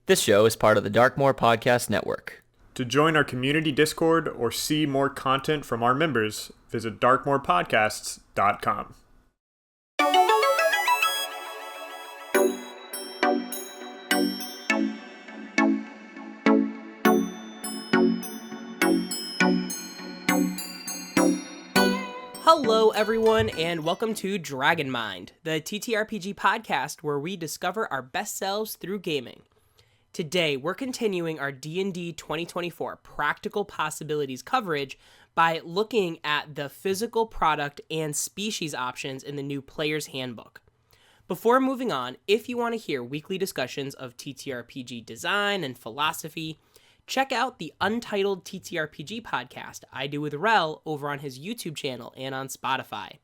This show is part of the Darkmoor Podcast Network. To join our community Discord or see more content from our members, visit darkmoorpodcasts.com. Hello, everyone, and welcome to Dragon Mind, the TTRPG podcast where we discover our best selves through gaming. Today, we're continuing our D&D 2024 Practical Possibilities coverage by looking at the physical product and species options in the new Player's Handbook. Before moving on, if you want to hear weekly discussions of TTRPG design and philosophy, check out the Untitled TTRPG podcast I do with Rel over on his YouTube channel and on Spotify.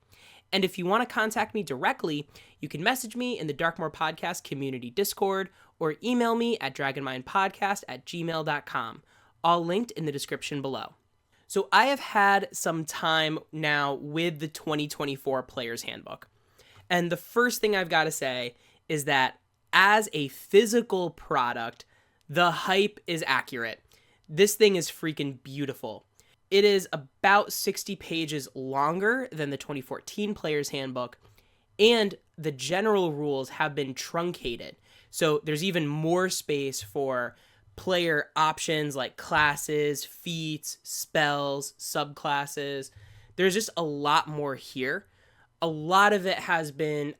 And if you want to contact me directly, you can message me in the Darkmoor Podcast community Discord or email me at dragonmindpodcast@gmail.com, all linked in the description below. So I have had some time now with the 2024 Player's Handbook. And the first thing I've got to say is that as a physical product, the hype is accurate. This thing is freaking beautiful. It is about 60 pages longer than the 2014 Player's Handbook, and the general rules have been truncated. So there's even more space for player options like classes, feats, spells, subclasses. There's just a lot more here. A lot of it has been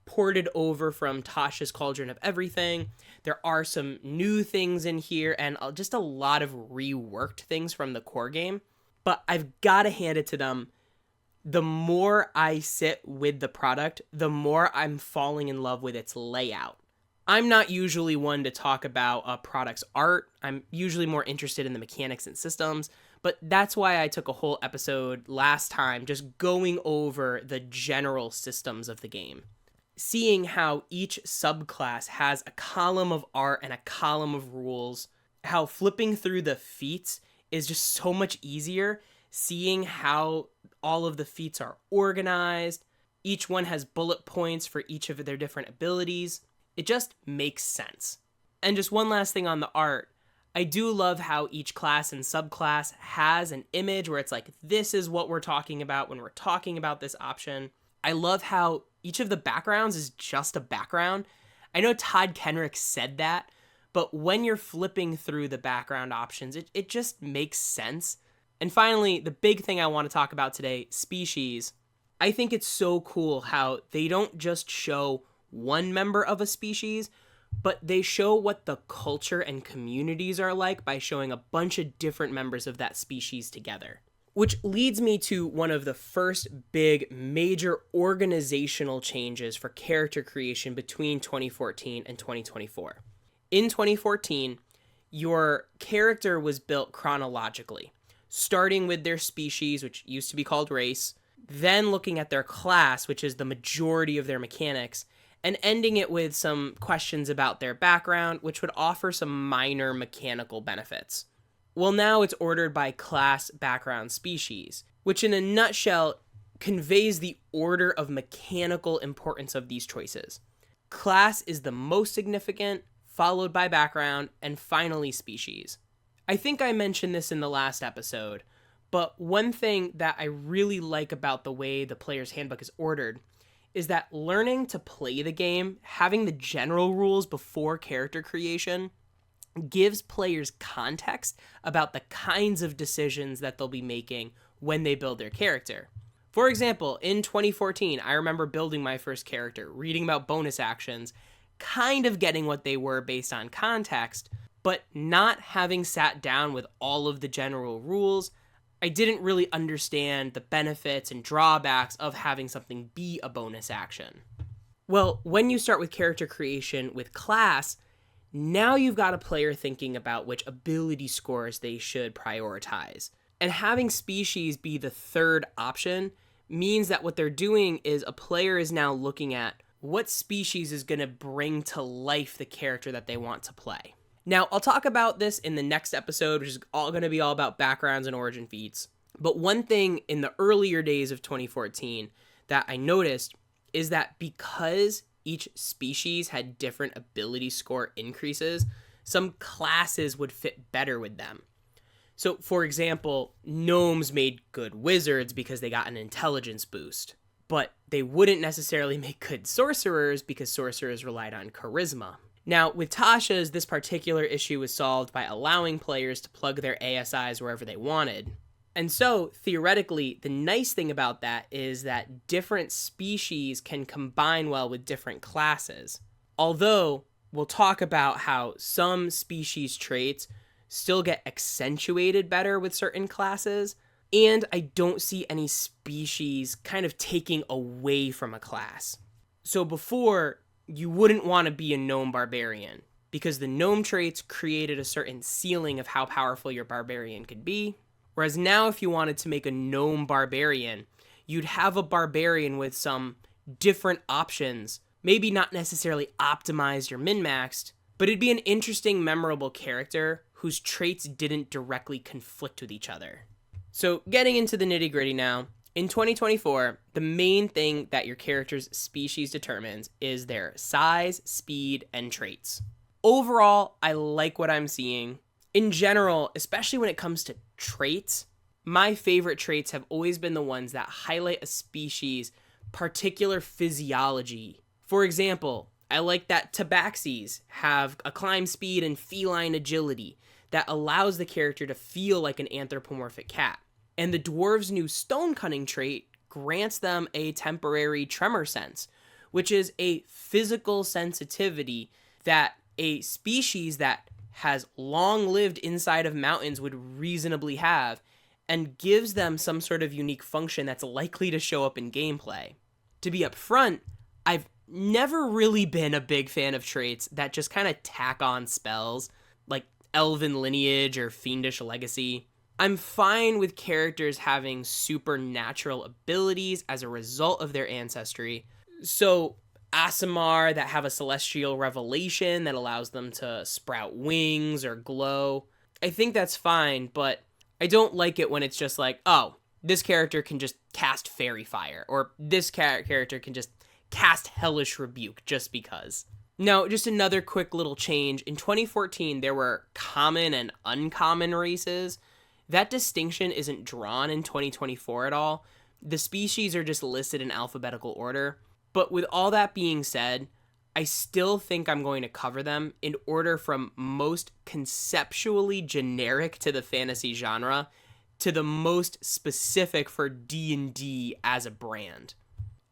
ported over from Tasha's Cauldron of Everything. There are some new things in here and just a lot of reworked things from the core game. But I've got to hand it to them. The more I sit with the product, the more I'm falling in love with its layout. I'm not usually one to talk about a product's art. I'm usually more interested in the mechanics and systems. But that's why I took a whole episode last time just going over the general systems of the game. Seeing how each subclass has a column of art and a column of rules, how flipping through the feats is just so much easier, seeing how all of the feats are organized, each one has bullet points for each of their different abilities. It just makes sense. And just one last thing on the art, I do love how each class and subclass has an image where it's like, this is what we're talking about when we're talking about this option. I love how each of the backgrounds is just a background. I know Todd Kenreck said that, but when you're flipping through the background options, it just makes sense. And finally, the big thing I want to talk about today, species. I think it's so cool how they don't just show one member of a species, but they show what the culture and communities are like by showing a bunch of different members of that species together. Which leads me to one of the first big major organizational changes for character creation between 2014 and 2024. In 2014, your character was built chronologically, starting with their species, which used to be called race, then looking at their class, which is the majority of their mechanics, and ending it with some questions about their background, which would offer some minor mechanical benefits. Well, now it's ordered by class, background, species, which in a nutshell conveys the order of mechanical importance of these choices. Class is the most significant, followed by background, and finally species. I think I mentioned this in the last episode, but one thing that I really like about the way the Player's Handbook is ordered is that learning to play the game, having the general rules before character creation, gives players context about the kinds of decisions that they'll be making when they build their character. For example, in 2014, I remember building my first character, reading about bonus actions, kind of getting what they were based on context, but not having sat down with all of the general rules. I didn't really understand the benefits and drawbacks of having something be a bonus action. Well, when you start with character creation with class, now you've got a player thinking about which ability scores they should prioritize. And having species be the third option means that what they're doing is a player is now looking at what species is going to bring to life the character that they want to play. Now, I'll talk about this in the next episode, which is all going to be all about backgrounds and origin feats. But one thing in the earlier days of 2014 that I noticed is that because each species had different ability score increases, some classes would fit better with them. So, for example, gnomes made good wizards because they got an intelligence boost, but they wouldn't necessarily make good sorcerers because sorcerers relied on charisma. Now, with Tasha's, this particular issue was solved by allowing players to plug their ASIs wherever they wanted. And so, theoretically, the nice thing about that is that different species can combine well with different classes. Although, we'll talk about how some species traits still get accentuated better with certain classes, and I don't see any species kind of taking away from a class. So before, you wouldn't want to be a gnome barbarian, because the gnome traits created a certain ceiling of how powerful your barbarian could be, whereas now if you wanted to make a gnome barbarian, you'd have a barbarian with some different options, maybe not necessarily optimized or min-maxed, but it'd be an interesting, memorable character whose traits didn't directly conflict with each other. So getting into the nitty-gritty now, in 2024, the main thing that your character's species determines is their size, speed, and traits. Overall, I like what I'm seeing. In general, especially when it comes to traits, my favorite traits have always been the ones that highlight a species' particular physiology. For example, I like that tabaxis have a climb speed and feline agility that allows the character to feel like an anthropomorphic cat. And the dwarves' new stone cutting trait grants them a temporary tremor sense, which is a physical sensitivity that a species that has long lived inside of mountains would reasonably have, and gives them some sort of unique function that's likely to show up in gameplay. To be upfront, I've never really been a big fan of traits that just kind of tack on spells, like Elven Lineage or Fiendish Legacy. I'm fine with characters having supernatural abilities as a result of their ancestry. So, Aasimar that have a celestial revelation that allows them to sprout wings or glow. I think that's fine, but I don't like it when it's just like, oh, this character can just cast Fairy Fire, or this character can just cast Hellish Rebuke just because. Now, just another quick little change. In 2014, there were common and uncommon races. That distinction isn't drawn in 2024 at all. The species are just listed in alphabetical order. But with all that being said, I still think I'm going to cover them in order from most conceptually generic to the fantasy genre to the most specific for D&D as a brand.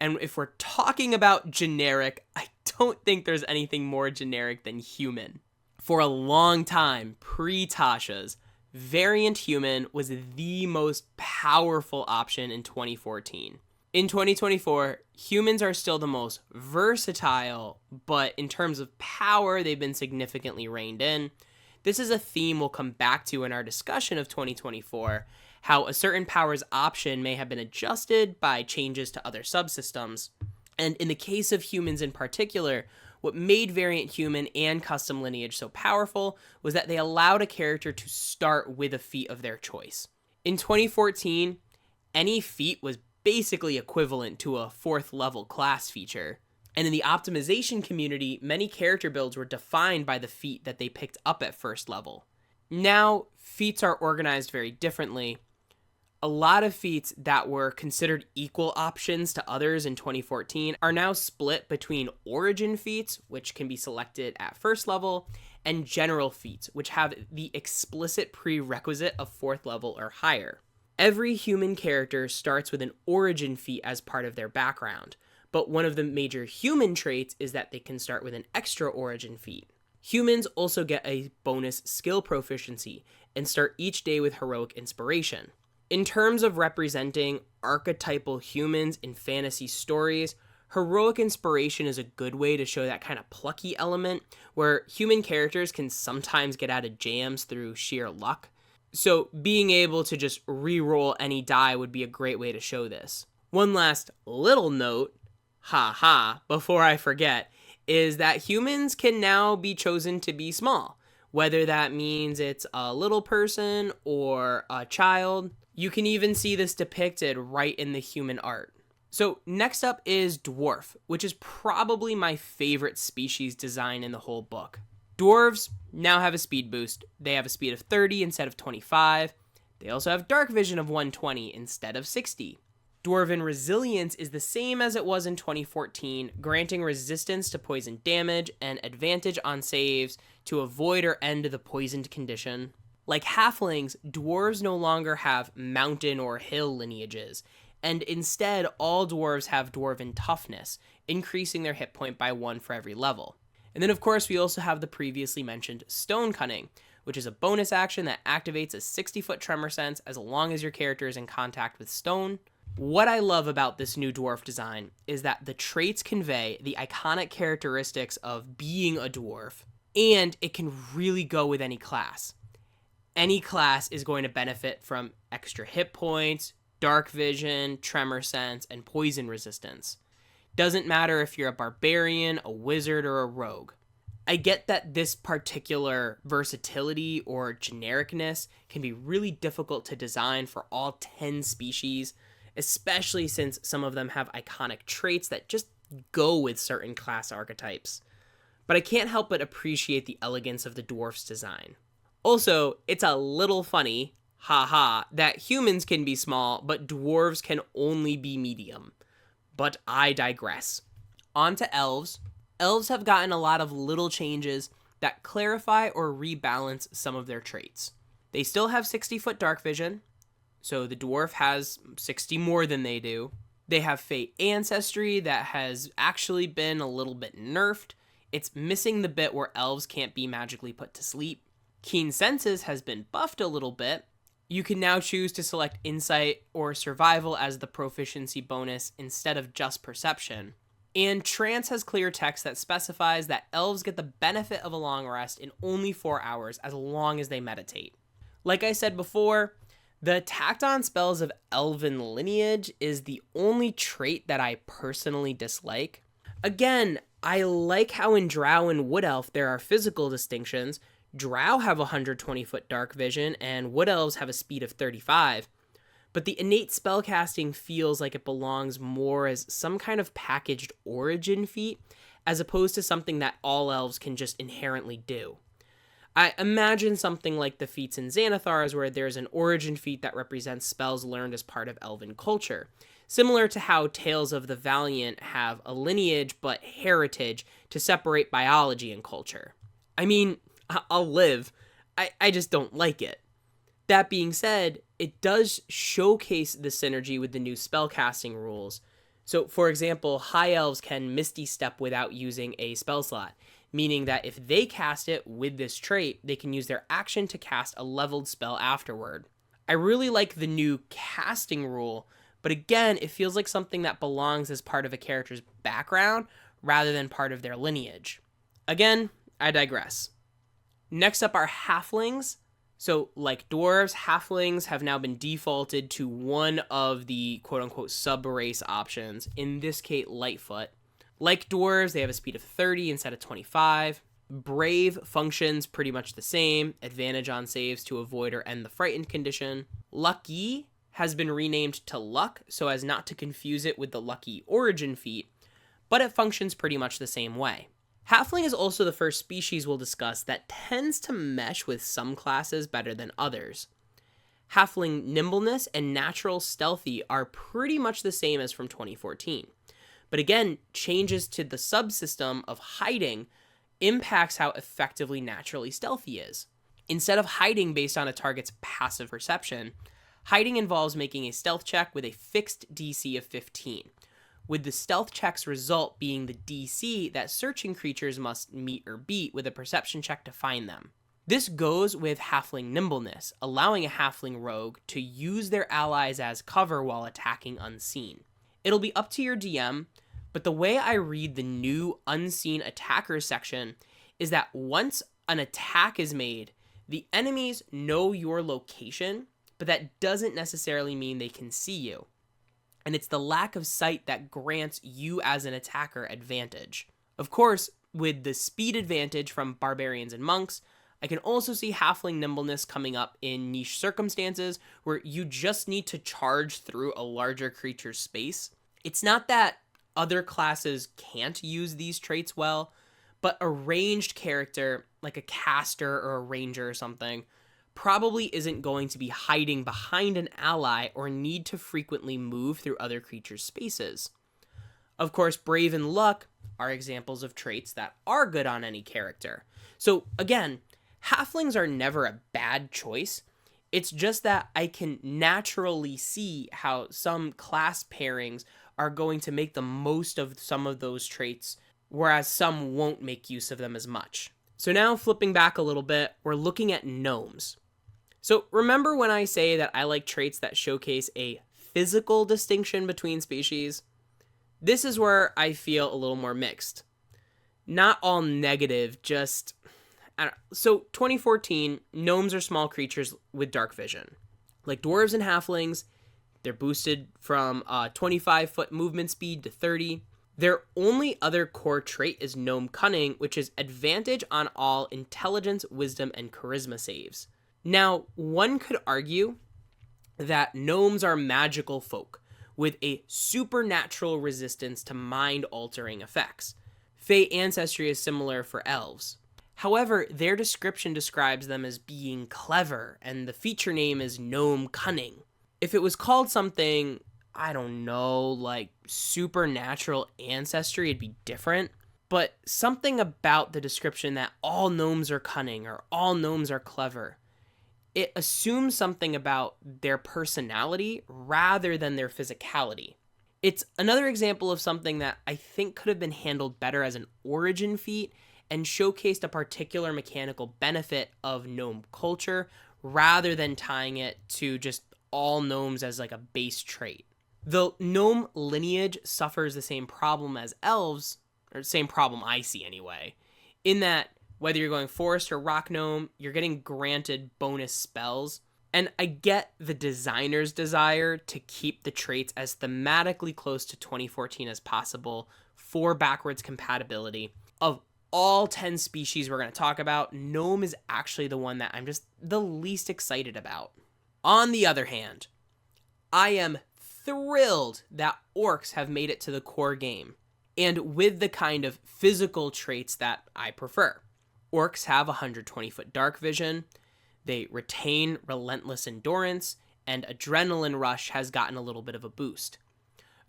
And if we're talking about generic, I don't think there's anything more generic than human. For a long time, pre-Tasha's, Variant Human was the most powerful option in 2014. In 2024, humans are still the most versatile, but in terms of power, they've been significantly reined in. This is a theme we'll come back to in our discussion of 2024, how a certain power's option may have been adjusted by changes to other subsystems. And in the case of humans in particular, what made Variant Human and Custom Lineage so powerful was that they allowed a character to start with a feat of their choice. In 2014, any feat was basically equivalent to a 4th level class feature. And in the optimization community, many character builds were defined by the feat that they picked up at 1st level. Now, feats are organized very differently. A lot of feats that were considered equal options to others in 2014 are now split between origin feats, which can be selected at 1st level, and general feats, which have the explicit prerequisite of 4th level or higher. Every human character starts with an origin feat as part of their background, but one of the major human traits is that they can start with an extra origin feat. Humans also get a bonus skill proficiency and start each day with heroic inspiration. In terms of representing archetypal humans in fantasy stories, heroic inspiration is a good way to show that kind of plucky element where human characters can sometimes get out of jams through sheer luck. So being able to just re-roll any die would be a great way to show this. One last little note, before I forget, is that humans can now be chosen to be small. Whether that means it's a little person or a child. You can even see this depicted right in the human art. So next up is Dwarf, which is probably my favorite species design in the whole book. Dwarves now have a speed boost. They have a speed of 30 instead of 25. They also have dark vision of 120 instead of 60. Dwarven resilience is the same as it was in 2014, granting resistance to poison damage and advantage on saves to avoid or end the poisoned condition. Like halflings, dwarves no longer have mountain or hill lineages, and instead all dwarves have dwarven toughness, increasing their hit point by 1 for every level. And then of course we also have the previously mentioned Stone Cunning, which is a bonus action that activates a 60-foot tremor sense as long as your character is in contact with stone. What I love about this new dwarf design is that the traits convey the iconic characteristics of being a dwarf, and it can really go with any class. Any class is going to benefit from extra hit points, dark vision, tremor sense, and poison resistance. Doesn't matter if you're a barbarian, a wizard, or a rogue. I get that this particular versatility or genericness can be really difficult to design for all 10 species, especially since some of them have iconic traits that just go with certain class archetypes. But I can't help but appreciate the elegance of the dwarf's design. Also, it's a little funny, haha, that humans can be small, but dwarves can only be medium. But I digress. On to elves. Elves have gotten a lot of little changes that clarify or rebalance some of their traits. They still have 60-foot dark vision, so the dwarf has 60 more than they do. They have Fate Ancestry that has actually been a little bit nerfed. It's missing the bit where elves can't be magically put to sleep. Keen Senses has been buffed a little bit. You can now choose to select Insight or Survival as the proficiency bonus instead of just Perception. And Trance has clear text that specifies that elves get the benefit of a long rest in only 4 hours as long as they meditate. Like I said before, the tacked on spells of elven lineage is the only trait that I personally dislike. Again, I like how in Drow and Wood Elf there are physical distinctions. Drow have 120-foot dark vision and Wood Elves have a speed of 35. But the innate spellcasting feels like it belongs more as some kind of packaged origin feat, as opposed to something that all elves can just inherently do. I imagine something like the feats in Xanathar's, where there's an origin feat that represents spells learned as part of elven culture, similar to how Tales of the Valiant have a lineage but heritage to separate biology and culture. I mean, I'll live. I just don't like it. That being said, it does showcase the synergy with the new spellcasting rules. So, for example, High Elves can Misty Step without using a spell slot, meaning that if they cast it with this trait, they can use their action to cast a leveled spell afterward. I really like the new casting rule, but again, it feels like something that belongs as part of a character's background rather than part of their lineage. Again, I digress. Next up are halflings. So, like dwarves, halflings have now been defaulted to one of the quote-unquote sub-race options, in this case, Lightfoot. Like dwarves, they have a speed of 30 instead of 25. Brave functions pretty much the same, advantage on saves to avoid or end the frightened condition. Lucky has been renamed to Luck so as not to confuse it with the Lucky origin feat, but it functions pretty much the same way. Halfling is also the first species we'll discuss that tends to mesh with some classes better than others. Halfling nimbleness and natural stealthy are pretty much the same as from 2014. But again, changes to the subsystem of hiding impacts how effectively naturally stealthy is. Instead of hiding based on a target's passive perception, hiding involves making a stealth check with a fixed DC of 15, with the stealth check's result being the DC that searching creatures must meet or beat with a perception check to find them. This goes with halfling nimbleness, allowing a halfling rogue to use their allies as cover while attacking unseen. It'll be up to your DM, but the way I read the new unseen attackers section is that once an attack is made, the enemies know your location, but that doesn't necessarily mean they can see you. And it's the lack of sight that grants you as an attacker advantage. Of course, with the speed advantage from barbarians and monks, I can also see halfling nimbleness coming up in niche circumstances where you just need to charge through a larger creature's space. It's not that other classes can't use these traits well, but a ranged character, like a caster or a ranger or something, probably isn't going to be hiding behind an ally or need to frequently move through other creatures' spaces. Of course, Brave and Luck are examples of traits that are good on any character. So again, halflings are never a bad choice. It's just that I can naturally see how some class pairings are going to make the most of some of those traits, whereas some won't make use of them as much. So now flipping back a little bit, we're looking at gnomes. So remember when I say that I like traits that showcase a physical distinction between species? This is where I feel a little more mixed. Not all negative, just... So 2014, gnomes are small creatures with dark vision. Like dwarves and halflings, they're boosted from 25-foot movement speed to 30. Their only other core trait is gnome cunning, which is advantage on all intelligence, wisdom, and charisma saves. Now, one could argue that gnomes are magical folk with a supernatural resistance to mind-altering effects. Fey ancestry is similar for elves. However, their description describes them as being clever, and the feature name is gnome cunning. If it was called something, I don't know, like supernatural ancestry, it'd be different. But something about the description that all gnomes are cunning or all gnomes are clever, it assumes something about their personality rather than their physicality. It's another example of something that I think could have been handled better as an origin feat and showcased a particular mechanical benefit of gnome culture rather than tying it to just all gnomes as like a base trait. The gnome lineage suffers the same problem as elves, or same problem I see anyway, in that whether you're going forest or rock gnome, you're getting granted bonus spells. And I get the designer's desire to keep the traits as thematically close to 2014 as possible for backwards compatibility. Of all 10 species we're going to talk about, gnome is actually the one that I'm just the least excited about. On the other hand, I am thrilled that orcs have made it to the core game, and with the kind of physical traits that I prefer. Orcs have 120-foot dark vision, they retain relentless endurance, and Adrenaline Rush has gotten a little bit of a boost.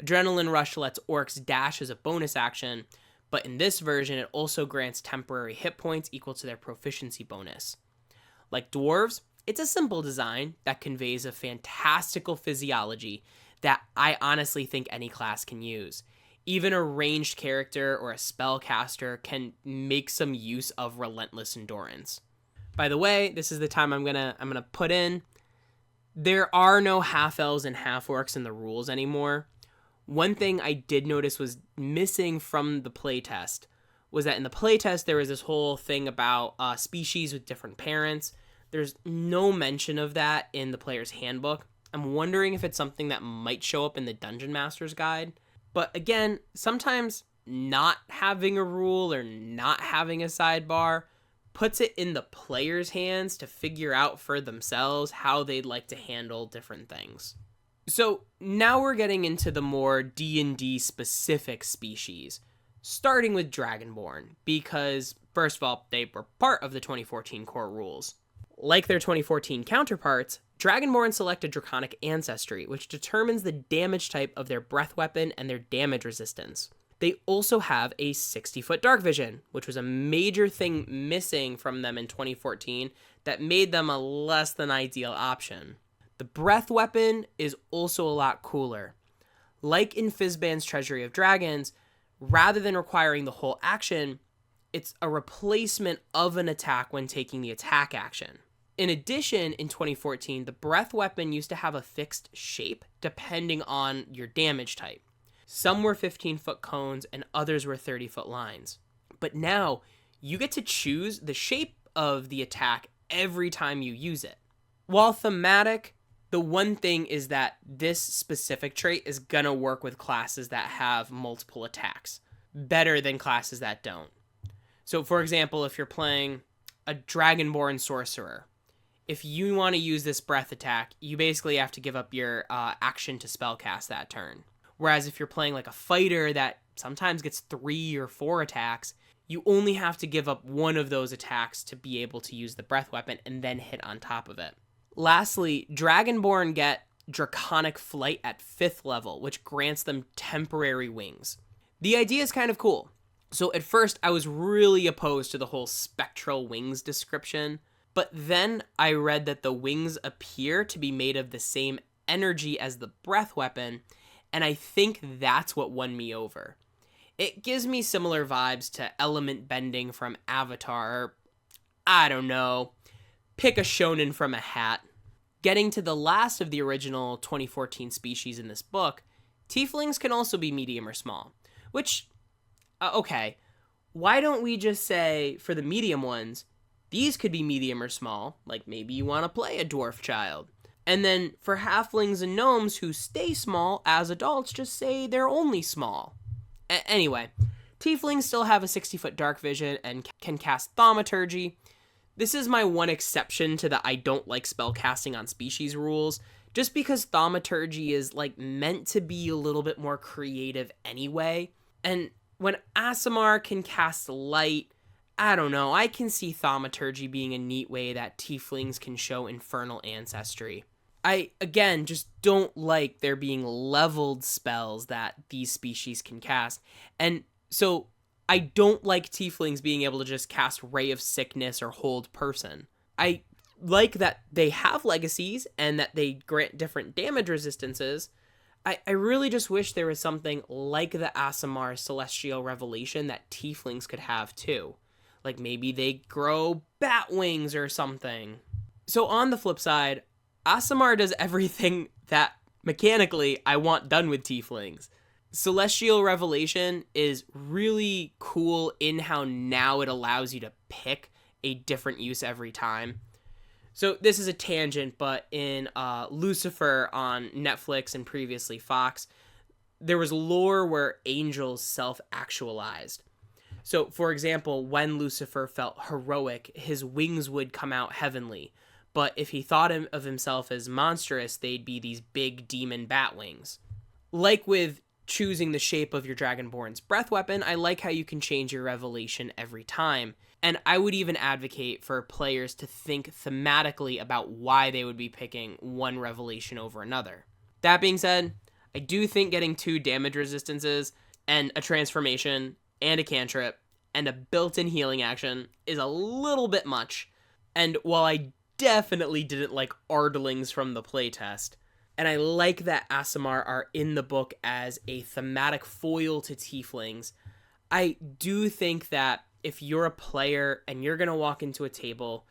Adrenaline Rush lets orcs dash as a bonus action, but in this version it also grants temporary hit points equal to their proficiency bonus. Like dwarves, it's a simple design that conveys a fantastical physiology that I honestly think any class can use. Even a ranged character or a spellcaster can make some use of relentless endurance. By the way, this is the time I'm gonna put in, there are no half-elves and half-orcs in the rules anymore. One thing I did notice was missing from the playtest was that in the playtest there was this whole thing about species with different parents. There's no mention of that in the player's handbook. I'm wondering if it's something that might show up in the Dungeon Master's Guide. But again, sometimes not having a rule or not having a sidebar puts it in the player's hands to figure out for themselves how they'd like to handle different things. So now we're getting into the more D&D specific species, starting with Dragonborn, because first of all, they were part of the 2014 core rules. Like their 2014 counterparts, Dragonborn select a Draconic ancestry, which determines the damage type of their breath weapon and their damage resistance. They also have a 60-foot dark vision, which was a major thing missing from them in 2014 that made them a less than ideal option. The breath weapon is also a lot cooler. Like in Fizban's Treasury of Dragons, rather than requiring the whole action, it's a replacement of an attack when taking the attack action. In addition, in 2014, the breath weapon used to have a fixed shape depending on your damage type. Some were 15-foot cones and others were 30-foot lines. But now, you get to choose the shape of the attack every time you use it. While thematic, the one thing is that this specific trait is gonna work with classes that have multiple attacks, better than classes that don't. So for example, if you're playing a Dragonborn Sorcerer, if you want to use this breath attack, you basically have to give up your action to spellcast that turn. Whereas if you're playing like a fighter that sometimes gets 3 or 4 attacks, you only have to give up one of those attacks to be able to use the breath weapon and then hit on top of it. Lastly, Dragonborn get Draconic Flight at 5th level, which grants them temporary wings. The idea is kind of cool. So at first, I was really opposed to the whole spectral wings description, but then I read that the wings appear to be made of the same energy as the breath weapon, and I think that's what won me over. It gives me similar vibes to element bending from Avatar, or, I don't know, pick a shonen from a hat. Getting to the last of the original 2014 species in this book, tieflings can also be medium or small. Which, okay, why don't we just say, for the medium ones, these could be medium or small, like maybe you want to play a dwarf child. And then for halflings and gnomes who stay small as adults, just say they're only small. Anyway, tieflings still have a 60-foot dark vision and can cast thaumaturgy. This is my one exception to the I don't like spellcasting on species rules, just because thaumaturgy is like meant to be a little bit more creative anyway. And when Aasimar can cast light, I don't know, I can see thaumaturgy being a neat way that tieflings can show infernal ancestry. I, again, just don't like there being leveled spells that these species can cast. And so I don't like tieflings being able to just cast Ray of Sickness or Hold Person. I like that they have legacies and that they grant different damage resistances. I really just wish there was something like the Aasimar Celestial Revelation that tieflings could have too. Like maybe they grow bat wings or something. So on the flip side, Aasimar does everything that mechanically I want done with tieflings. Celestial Revelation is really cool in how now it allows you to pick a different use every time. So this is a tangent, but in Lucifer on Netflix and previously Fox, there was lore where angels self-actualized. So, for example, when Lucifer felt heroic, his wings would come out heavenly. But if he thought of himself as monstrous, they'd be these big demon bat wings. Like with choosing the shape of your Dragonborn's breath weapon, I like how you can change your revelation every time. And I would even advocate for players to think thematically about why they would be picking one revelation over another. That being said, I do think getting 2 damage resistances and a transformation and a cantrip and a built-in healing action is a little bit much. And while I definitely didn't like Ardlings from the playtest, and I like that Aasimar are in the book as a thematic foil to tieflings, I do think that if you're a player and you're going to walk into a table,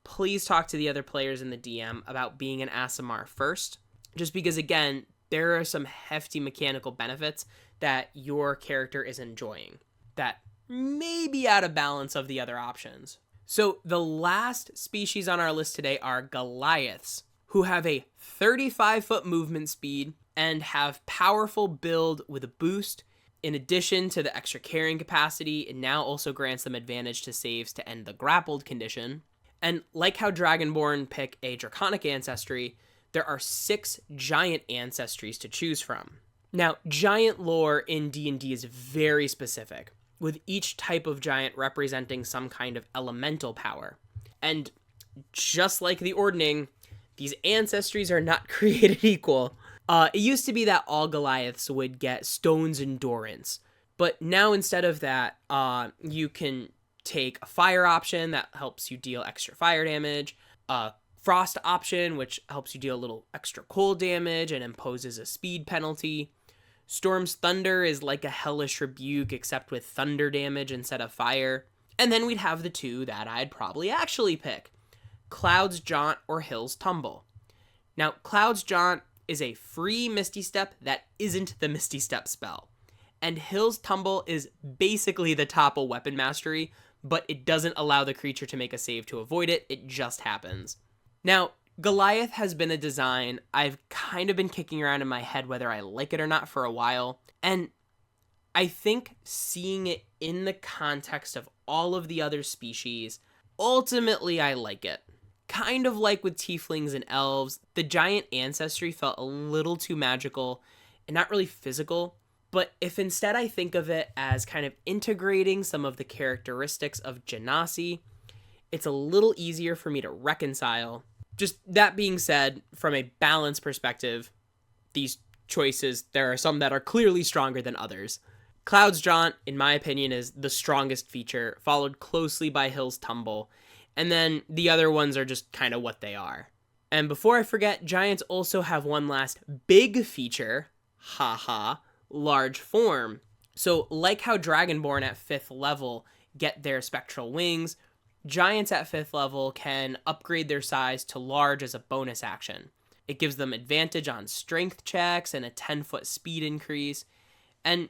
please talk to the other players in the DM about being an Aasimar first. Just because, again, there are some hefty mechanical benefits that your character is enjoying that may be out of balance of the other options. So the last species on our list today are Goliaths, who have a 35-foot movement speed and have powerful build with a boost. In addition to the extra carrying capacity, it now also grants them advantage to saves to end the grappled condition. And like how Dragonborn pick a Draconic ancestry, there are 6 giant ancestries to choose from. Now, giant lore in D&D is very specific, with each type of giant representing some kind of elemental power. And just like the Ordning, these ancestries are not created equal. It used to be that all Goliaths would get Stone's Endurance, but now instead of that, you can take a fire option that helps you deal extra fire damage, a frost option which helps you deal a little extra cold damage and imposes a speed penalty. Storm's Thunder is like a Hellish Rebuke except with thunder damage instead of fire. And then we'd have the 2 that I'd probably actually pick, Cloud's Jaunt or Hill's Tumble. Now, Cloud's Jaunt is a free Misty Step that isn't the Misty Step spell. And Hill's Tumble is basically the Topple Weapon Mastery, but it doesn't allow the creature to make a save to avoid it, it just happens. Now, Goliath has been a design I've kind of been kicking around in my head whether I like it or not for a while, and I think seeing it in the context of all of the other species, ultimately I like it. Kind of like with tieflings and elves, the giant ancestry felt a little too magical and not really physical. But if instead I think of it as kind of integrating some of the characteristics of Genasi, it's a little easier for me to reconcile. Just that being said, from a balance perspective, these choices, there are some that are clearly stronger than others. Cloud's Jaunt, in my opinion, is the strongest feature, followed closely by Hill's Tumble, and then the other ones are just kind of what they are. And before I forget, Giants also have one last big feature, Large Form. So like how Dragonborn at 5th level get their spectral wings, Giants at 5th level can upgrade their size to large as a bonus action. It gives them advantage on strength checks and a 10-foot speed increase, and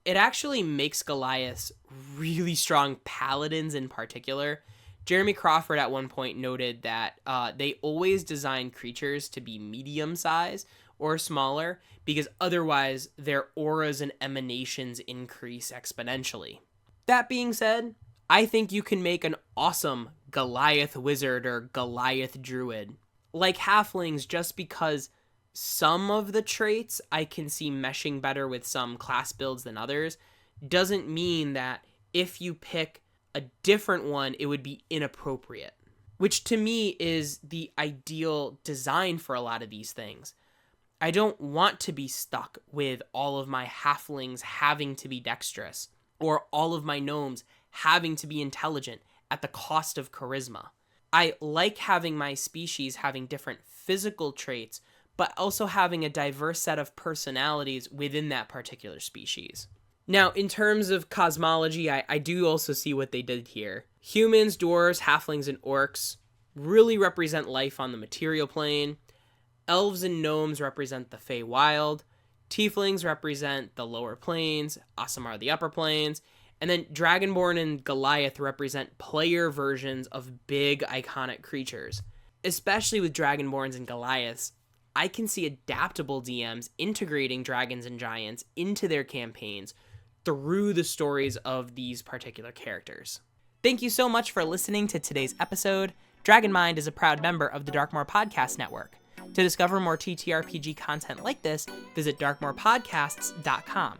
it actually makes Goliaths really strong paladins in particular. Jeremy Crawford at one point noted that they always design creatures to be medium size or smaller because otherwise their auras and emanations increase exponentially. That being said, I think you can make an awesome Goliath Wizard or Goliath Druid. Like Halflings, just because some of the traits I can see meshing better with some class builds than others, doesn't mean that if you pick a different one, it would be inappropriate. Which to me is the ideal design for a lot of these things. I don't want to be stuck with all of my halflings having to be dexterous, or all of my gnomes having to be intelligent at the cost of charisma. I like having my species having different physical traits, but also having a diverse set of personalities within that particular species. Now, in terms of cosmology, I do also see what they did here. Humans, dwarves, halflings, and orcs really represent life on the material plane. Elves and gnomes represent the Feywild. Tieflings represent the lower planes. Aasimar the upper planes. And then Dragonborn and Goliath represent player versions of big, iconic creatures. Especially with Dragonborns and Goliaths, I can see adaptable DMs integrating dragons and giants into their campaigns through the stories of these particular characters. Thank you so much for listening to today's episode. Dragonmind is a proud member of the Darkmoor Podcast Network. To discover more TTRPG content like this, visit darkmoorpodcasts.com.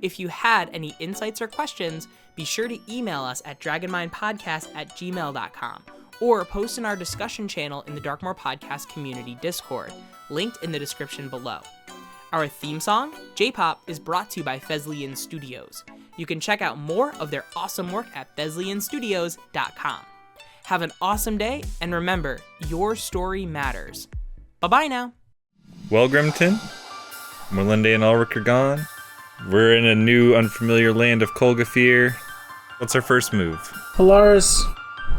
If you had any insights or questions, be sure to email us at dragonmindpodcast@gmail.com or post in our discussion channel in the Darkmoor Podcast community Discord, linked in the description below. Our theme song, J-Pop, is brought to you by Thesleyan Studios. You can check out more of their awesome work at thesleyanstudios.com. Have an awesome day, and remember, your story matters. Bye-bye now. Well, Grimton, Morlinde and Ulrich are gone. We're in a new, unfamiliar land of Kolgafir. What's our first move? Polaris,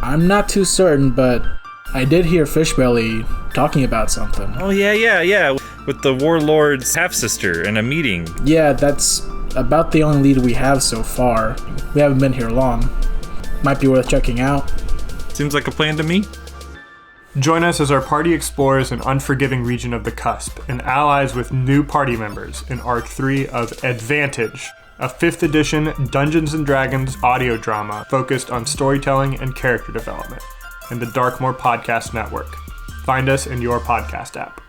I'm not too certain, but I did hear Fishbelly talking about something. Oh, yeah. With the Warlord's half-sister in a meeting. Yeah, that's about the only lead we have so far. We haven't been here long. Might be worth checking out. Seems like a plan to me. Join us as our party explores an unforgiving region of the Cusp and allies with new party members in Arc 3 of Advantage, a 5th edition Dungeons & Dragons audio drama focused on storytelling and character development, in the Darkmoor Podcast Network. Find us in your podcast app.